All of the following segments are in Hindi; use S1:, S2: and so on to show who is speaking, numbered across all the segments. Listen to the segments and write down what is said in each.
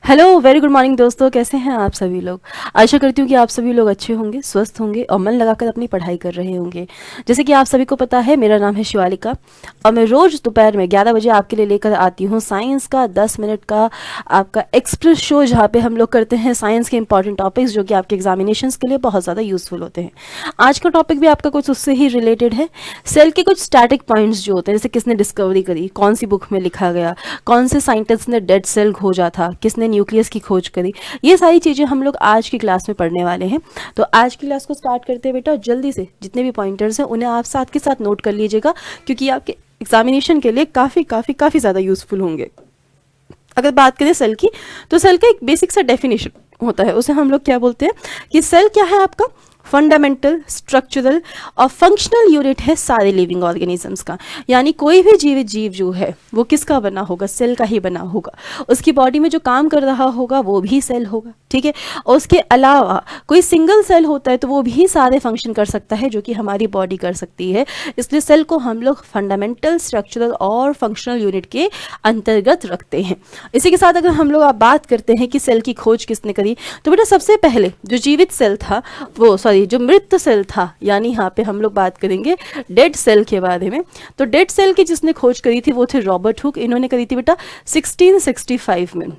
S1: हेलो, वेरी गुड मॉर्निंग दोस्तों। कैसे हैं आप सभी लोग। आशा करती हूँ कि आप सभी लोग अच्छे होंगे, स्वस्थ होंगे और मन लगाकर अपनी पढ़ाई कर रहे होंगे। जैसे कि आप सभी को पता है, मेरा नाम है शिवालिका और मैं रोज़ दोपहर में 11 बजे आपके लिए लेकर आती हूँ साइंस का 10 मिनट का आपका एक्सप्रेस शो, जहाँ पे हम लोग करते हैं साइंस के इंपॉर्टेंट टॉपिक्स जो कि आपके एग्जामिनेशन के लिए बहुत ज़्यादा यूजफुल होते हैं। आज का टॉपिक भी आपका कुछ उससे ही रिलेटेड है। सेल के कुछ स्टैटिक पॉइंट्स जो होते हैं, जैसे किसने डिस्कवरी करी, कौन सी बुक में लिखा गया, कौन से साइंटिस्ट ने डेड सेल खोजा था, किसने न्यूक्लियस की खोज करी, ये सारी चीज़ें हम लोग आज की क्लास में पढ़ने वाले हैं। तो आज की क्लास को स्टार्ट करते हैं बेटा। जल्दी से जितने भी पॉइंटर्स हैं उन्हें आप साथ के साथ नोट कर लीजिएगा, क्योंकि आपके एग्जामिनेशन के लिए काफ़ी ज़्यादा यूजफुल होंगे। अगर बात करें सेल की, तो सेल का एक बेसिक सा डेफिनेशन होता है, उसे हम लोग क्या बोलते हैं कि सेल क्या है आपका फंडामेंटल, स्ट्रक्चरल और फंक्शनल यूनिट है सारे लिविंग ऑर्गेनिजम्स का। यानी कोई भी जीवित जीव जो है वो किसका बना होगा, सेल का ही बना होगा। उसकी बॉडी में जो काम कर रहा होगा वो भी सेल होगा, ठीक है। और उसके अलावा कोई सिंगल सेल होता है तो वो भी सारे फंक्शन कर सकता है जो कि हमारी बॉडी कर सकती है। इसलिए सेल को हम लोग फंडामेंटल, स्ट्रक्चरल और फंक्शनल यूनिट के अंतर्गत रखते हैं। इसी के साथ अगर हम लोग आप बात करते हैं कि सेल की खोज किसने करी, तो बेटा सबसे पहले जो जीवित सेल था, वो जो मृत सेल था, यानी यहाँ पे हम लोग बात करेंगे डेड सेल के बारे में। तो डेड सेल की जिसने खोज करी थी वो थे रॉबर्ट हुक। इन्होंने करी थी बेटा 1665 में,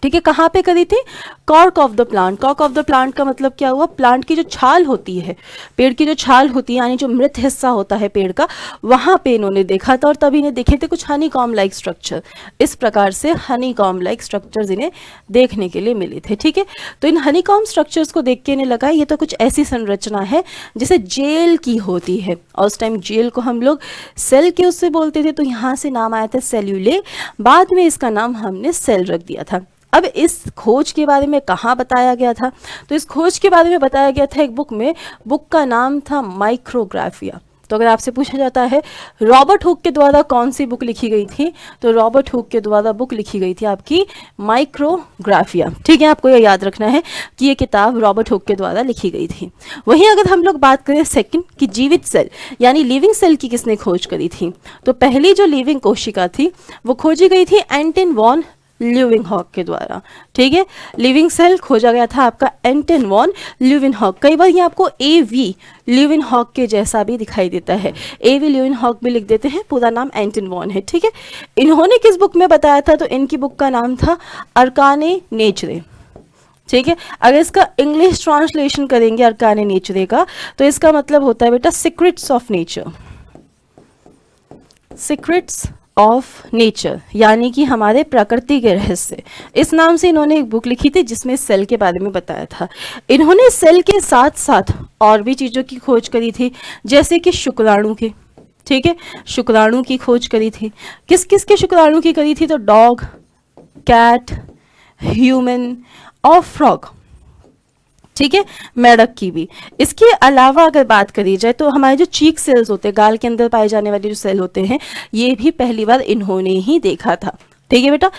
S1: ठीक है। कहाँ पे करी थी? Cork of the plant. Cork of the plant का मतलब क्या हुआ? प्लांट की जो छाल होती है, पेड़ की जो छाल होती है, यानी जो मृत हिस्सा होता है पेड़ का, वहाँ पे इन्होंने देखा था और तभी इन्हें देखे थे कुछ हनी कॉम लाइक स्ट्रक्चर। इस प्रकार से हनी कॉम लाइक स्ट्रक्चर्स इन्हें देखने के लिए मिले थे, ठीक है। तो इन हनी कॉम स्ट्रक्चर्स को देख के इन्हें लगा ये तो कुछ ऐसी संरचना है जैसे जेल की होती है, और उस टाइम जेल को हम लोग सेल के उससे बोलते थे, तो यहाँ से नाम आया था सेल्यूले। बाद में इसका नाम हमने सेल रख दिया था। अब इस खोज के बारे में कहाँ बताया गया था? तो इस खोज के बारे में बताया गया था एक बुक में। बुक का नाम था माइक्रोग्राफिया। तो अगर आपसे पूछा जाता है रॉबर्ट हुक के द्वारा कौन सी बुक लिखी गई थी, तो रॉबर्ट हुक के द्वारा बुक लिखी गई थी आपकी माइक्रोग्राफिया, ठीक है। आपको ये याद रखना है कि ये किताब रॉबर्ट हुक के द्वारा लिखी गई थी। वहीं अगर हम लोग बात करें सेकंड कि जीवित सेल यानी लिविंग सेल की किसने खोज करी थी, तो पहली जो लिविंग कोशिका थी वो खोजी गई थी एंटन वॉन ल्यूविनहॉक के द्वारा, ठीक है। लिविंग सेल खोजा गया था आपका एंटन वॉन ल्यूविनहॉक। कई बार ये आपको एवी ल्यूविनहॉक के जैसा भी दिखाई देता है, एवी ल्यूविनहॉक भी लिख देते हैं, पूरा नाम एंटन वॉन है, ठीक है। इन्होंने किस बुक में बताया था? तो इनकी बुक का नाम था अरकाने नेचरे, ठीक है। अगर इसका इंग्लिश ट्रांसलेशन करेंगे अरकाने नेचरे का, तो इसका मतलब होता है बेटा secrets of nature. Secrets of nature यानी कि हमारे प्रकृति के रहस्य, इस नाम से इन्होंने एक बुक लिखी थी जिसमें सेल के बारे में बताया था। इन्होंने सेल के साथ साथ और भी चीज़ों की खोज करी थी, जैसे कि शुक्राणु की, ठीक है। शुक्राणु की खोज करी थी। किस किस के शुक्राणु की करी थी? तो डॉग, कैट, ह्यूमन और फ्रॉग, ठीक है, मेढक की भी। इसके अलावा अगर बात करी जाए तो हमारे जो चीक सेल्स होते हैं, गाल के अंदर पाए जाने वाले जो सेल होते हैं, ये भी पहली बार इन्होंने ही देखा था, ठीक है बेटा।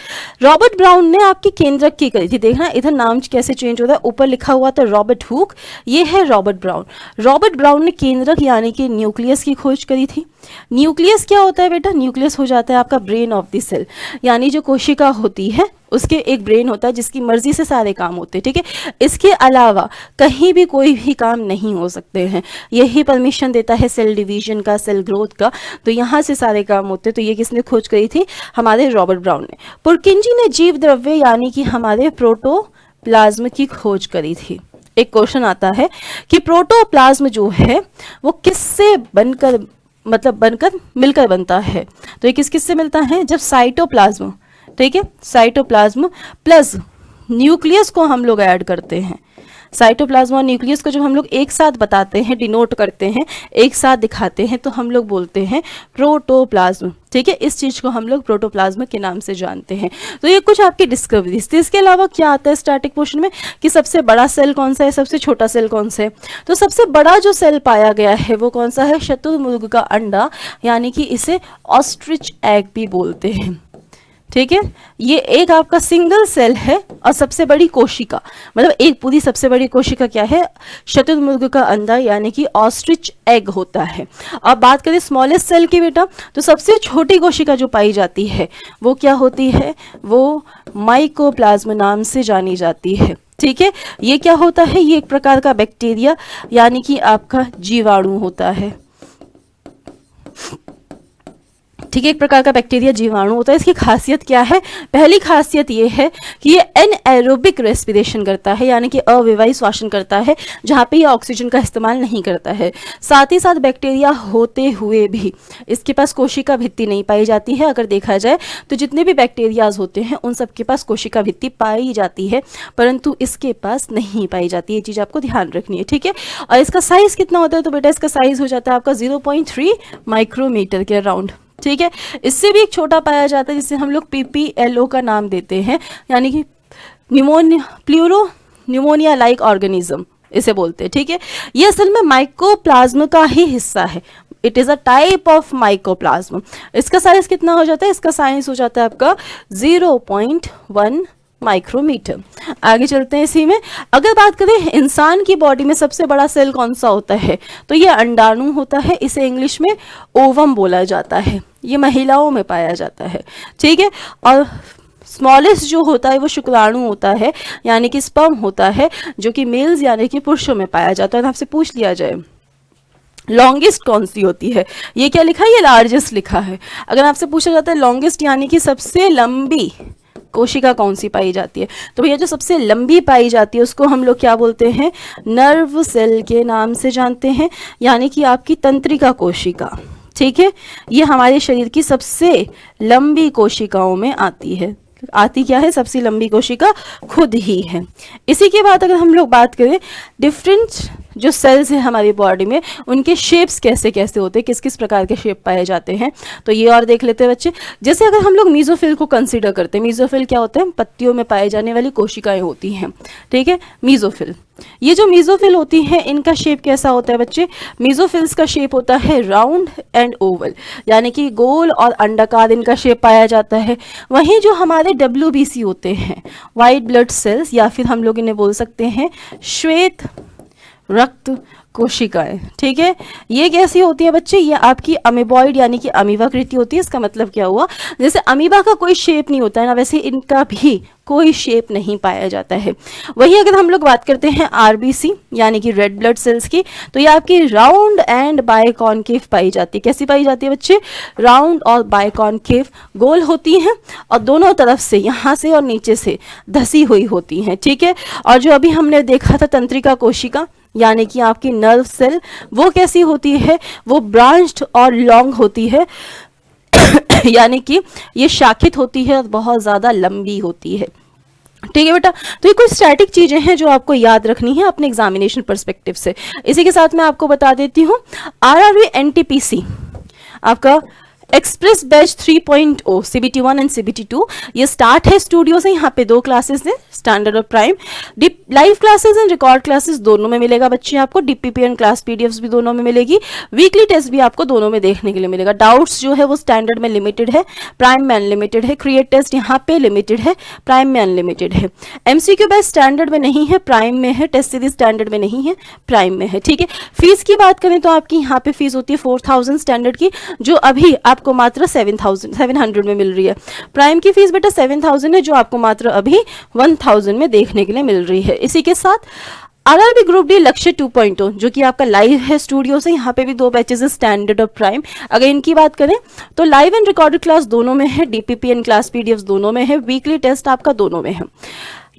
S1: रॉबर्ट ब्राउन ने आपकी केंद्रक की करी थी। देखना इधर नाम कैसे चेंज होता है, ऊपर लिखा हुआ था रॉबर्ट हुक, ये है रॉबर्ट ब्राउन। रॉबर्ट ब्राउन ने केंद्रक यानी कि न्यूक्लियस की खोज करी थी। न्यूक्लियस क्या होता है बेटा? न्यूक्लियस हो जाता है आपका ब्रेन ऑफ द सेल, यानी जो कोशिका होती है उसके एक ब्रेन होता है जिसकी मर्जी से सारे काम होते हैं, ठीक है। इसके अलावा कहीं भी कोई भी काम नहीं हो सकते हैं, यही परमिशन देता है सेल डिवीजन का, सेल ग्रोथ का। तो यहाँ से सारे काम होते हैं। तो ये किसने खोज करी थी? हमारे रॉबर्ट ब्राउन ने। पुरकिंजी ने जीव द्रव्य यानी कि हमारे प्रोटोप्लाज्म की खोज करी थी। एक क्वेश्चन आता है कि प्रोटोप्लाज्म जो है वो किससे बनकर मिलकर बनता है? तो ये किस किस से मिलता है? जब साइटोप्लाज्म, ठीक है, साइटोप्लाज्म प्लस न्यूक्लियस को हम लोग ऐड करते हैं। साइटोप्लाज्म और न्यूक्लियस को जब हम लोग एक साथ बताते हैं, डिनोट करते हैं, एक साथ दिखाते हैं, तो हम लोग बोलते हैं प्रोटोप्लाज्म, ठीक है। इस चीज को हम लोग प्रोटोप्लाज्म के नाम से जानते हैं। तो ये कुछ आपकी डिस्कवरीज थी। इसके अलावा क्या आता है स्टैटिक पोर्शन में कि सबसे बड़ा सेल कौन सा है, सबसे छोटा सेल कौन सा है? तो सबसे बड़ा जो सेल पाया गया है वो कौन सा है? शुतुरमुर्ग का अंडा, यानी कि इसे ऑस्ट्रिच एग भी बोलते हैं, ठीक है, ये एक आपका सिंगल सेल है और सबसे बड़ी कोशिका, मतलब एक पूरी सबसे बड़ी कोशिका क्या है, शतुर्मुर्ग का अंडा यानी कि ऑस्ट्रिच एग होता है। अब बात करें स्मॉलेस्ट सेल की बेटा, तो सबसे छोटी कोशिका जो पाई जाती है वो क्या होती है, वो माइकोप्लाज्म नाम से जानी जाती है। ठीक है, ये क्या होता है, ये एक प्रकार का बैक्टीरिया यानी कि आपका जीवाणु होता है। ठीक है, एक प्रकार का बैक्टीरिया जीवाणु होता है। इसकी खासियत क्या है, पहली खासियत ये है कि ये एनएरोबिक रेस्पिरेशन करता है, यानी कि अव्यवहारी श्वसन करता है, जहाँ पे ये ऑक्सीजन का इस्तेमाल नहीं करता है। साथ ही साथ बैक्टीरिया होते हुए भी इसके पास कोशिका भित्ति नहीं पाई जाती है। अगर देखा जाए तो जितने भी बैक्टीरियाज होते हैं उन सबके पास कोशिका भित्ति पाई जाती है, परंतु इसके पास नहीं पाई जाती। ये चीज़ आपको ध्यान रखनी है। ठीक है, और इसका साइज कितना होता है, तो बेटा इसका साइज हो जाता है आपका 0.3 माइक्रोमीटर के अराउंड। ठीक है, इससे भी एक छोटा पाया जाता है जिसे हम लोग PPLO का नाम देते हैं, यानी कि प्लूरो न्यूमोनिया लाइक ऑर्गेनिज्म इसे बोलते हैं। ठीक है, ये असल में माइकोप्लाज्म का ही हिस्सा है। It is a type of mycoplasma. इसका साइज कितना हो जाता है, इसका साइज हो जाता है आपका 0.1 माइक्रोमीटर। आगे चलते हैं इसी में। अगर बात करें इंसान की बॉडी में सबसे बड़ा सेल कौन सा होता है, तो ये अंडाणु होता है। इसे इंग्लिश में ओवम बोला जाता है। ये महिलाओं में पाया जाता है। ठीक है, और स्मॉलेस्ट जो होता है वो शुक्राणु होता है, यानी कि स्पर्म होता है, जो कि मेल्स यानी कि पुरुषों में पाया जाता है। आपसे पूछ लिया जाए लॉन्गेस्ट कौन सी होती है, ये क्या लिखा है, ये लार्जेस्ट लिखा है। अगर आपसे पूछा जाता है लॉन्गेस्ट यानी कि सबसे लंबी कोशिका कौन सी पाई जाती है, तो भैया जो सबसे लंबी पाई जाती है उसको हम लोग क्या बोलते हैं, नर्व सेल के नाम से जानते हैं, यानी कि आपकी तंत्रिका कोशिका। ठीक है, ये हमारे शरीर की सबसे लंबी कोशिकाओं में आती है। आती क्या है, सबसे लंबी कोशिका खुद ही है। इसी के बाद अगर हम लोग बात करें डिफरेंट जो सेल्स हैं हमारी बॉडी में, उनके शेप्स कैसे कैसे होते हैं, किस किस प्रकार के शेप पाए जाते हैं, तो ये और देख लेते हैं बच्चे। जैसे अगर हम लोग मीजोफिल को कंसीडर करते हैं, मीजोफिल क्या होते हैं, पत्तियों में पाए जाने वाली कोशिकाएं होती हैं। ठीक है, मीजोफिल, ये जो मीजोफिल होती हैं इनका शेप कैसा होता है बच्चे, मीजोफिल्स का शेप होता है राउंड एंड ओवल, यानी कि गोल और अंडाकार इनका शेप पाया जाता है। वहीं जो हमारे WBC होते हैं, वाइट ब्लड सेल्स, या फिर हम लोग इन्हें बोल सकते हैं श्वेत रक्त कोशिकाएं। ठीक है, ये कैसी होती है बच्चे, ये आपकी अमीबॉइड यानी कि अमीबाकृति होती है। इसका मतलब क्या हुआ, जैसे अमीबा का कोई शेप नहीं होता है ना, वैसे इनका भी कोई शेप नहीं पाया जाता है। वही अगर हम लोग बात करते हैं RBC यानी कि रेड ब्लड सेल्स की, तो ये आपकी राउंड एंड बायकॉन्केव पाई जाती है। कैसी पाई जाती है बच्चे, राउंड और बायकॉन्केव, गोल होती हैं और दोनों तरफ से, यहाँ से और नीचे से धसी हुई होती हैं। ठीक है, और जो अभी हमने देखा था तंत्रिका कोशिका यानी कि आपकी नर्व सेल, वो कैसी होती है, वो ब्रांच्ड और लॉन्ग होती है यानी कि ये शाखित होती है और बहुत ज़्यादा लंबी होती है। ठीक है बेटा, तो ये कुछ स्टैटिक चीजें हैं जो आपको याद रखनी है अपने एग्जामिनेशन पर्सपेक्टिव से। इसी के साथ मैं आपको बता देती हूँ RRB NTPC आपका express batch 3.0 CBT 1 and CBT 2 ये स्टार्ट है स्टूडियो से। यहाँ पे 2 क्लासेस हैं, स्टैंडर्ड और prime. Live classes and record classes दोनों में मिलेगा बच्चे आपको। DPPN क्लास PDFs भी दोनों में मिलेगी। वीकली टेस्ट भी आपको दोनों में देखने के लिए मिलेगा। डाउट्स जो है वो स्टैंडर्ड में लिमिटेड है, प्राइम में अनलिमिटेड है। क्रिएट टेस्ट यहाँ पे लिमिटेड है, प्राइम में अनलिमिटेड है। MCQ बैच स्टैंडर्ड में नहीं है, प्राइम में है। टेस्ट सीरीज स्टैंडर्ड में नहीं है, प्राइम में है। ठीक है, फीस की बात करें तो आपकी यहाँ पे फीस होती है 4000 स्टैंडर्ड की, जो अभी आपको मात्र 700 में मिल रही है। प्राइम की फीस बेटा 7000 है, जो आपको मात्र अभी 1000 में देखने के लिए मिल रही है। इसी के साथ RRB ग्रुप डी लक्ष्य 2.0 जो कि आपका लाइव है स्टूडियो से। यहाँ पे भी 2 बैचेस है, स्टैंडर्ड और प्राइम। अगर इनकी बात करें तो लाइव एंड रिकॉर्डेड क्लास दोनों में है, DPPN क्लास PDFs दोनों में है, वीकली टेस्ट आपका दोनों में है।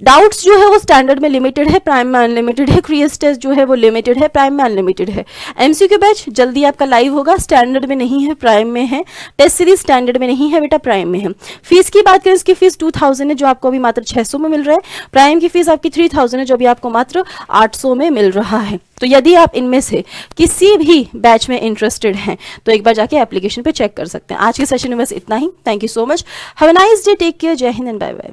S1: डाउट्स जो है वो स्टैंडर्ड में लिमिटेड है, प्राइम में अनलिमिटेड है। क्रिएट टेस्ट जो है वो लिमिटेड है, प्राइम में अनलिमिटेड है। MCQ बैच जल्दी आपका लाइव होगा, स्टैंडर्ड में नहीं है, प्राइम में है। टेस्ट सीरीज स्टैंडर्ड में नहीं है बेटा, प्राइम में है। फीस की बात करें, इसकी फीस 2000 है, जो आपको अभी मात्र 600 में मिल रहा है। प्राइम की फीस आपकी 3000 है, जो अभी आपको मात्र 800 में मिल रहा है। तो यदि आप इनमें से किसी भी बैच में इंटरेस्टेड हैं तो एक बार जाके एप्लीकेशन पे चेक कर सकते हैं। आज के सेशन में बस इतना ही। Thank you so much, have a nice day, take care, जय हिंद एंड बाय बाय।